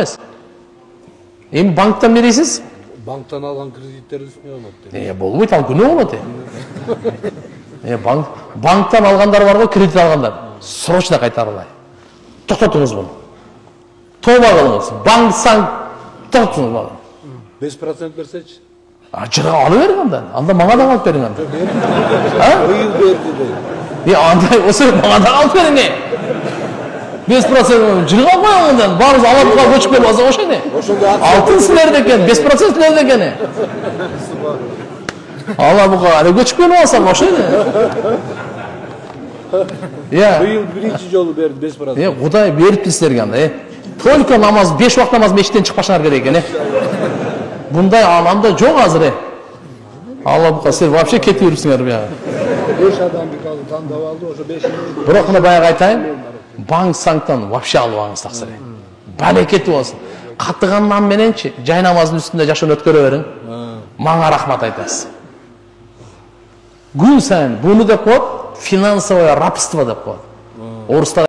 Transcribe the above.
емес. Эми банктан бересиз? Банктан алган кредиттерди үстүнө алат. Болбойт, ал күнөө болот. Банктан алгандар бар го, кредит алгандар. Срочно кайтарылай. Токтотуңуз буну. Тооба кылыңыз. Банк санк токтотуңуз буну. 5% берсечи? Жыга алып бериң андан. Анда мага да алып бериң анда. Быйыл берди дейт. Андай болсо мага да алып бериң. 5% жыга коюңдан, баарыбыз Алатыга көчүп келип алсак ошо эне. Алтын силерде экен, 5% силерде экен. Алабуга али көчүп келип алсам ошо эне. Быйыл биринчи жолу берди 5%. Кудай берипти силерге анда. Только намаз, 5 вакыт намаз мечиттен чыкпашыңар керек экен. Bunday alamda çok azır. Allah bu kasır vapşe ketiyorsunlar ya. 5 adam bir kaldı tam davaldı o 5'ini. Bırak bunu bayağı kaytayım. Bank sanktan vapşe alvanız taksırı. Bereketi olsun. Katıgandan menençi cay namazın üstünde yaşını ötkörü verin. Bana rahmat aytasın. Gün sen bunu da koy, finansовое рабство da koy. Oruslar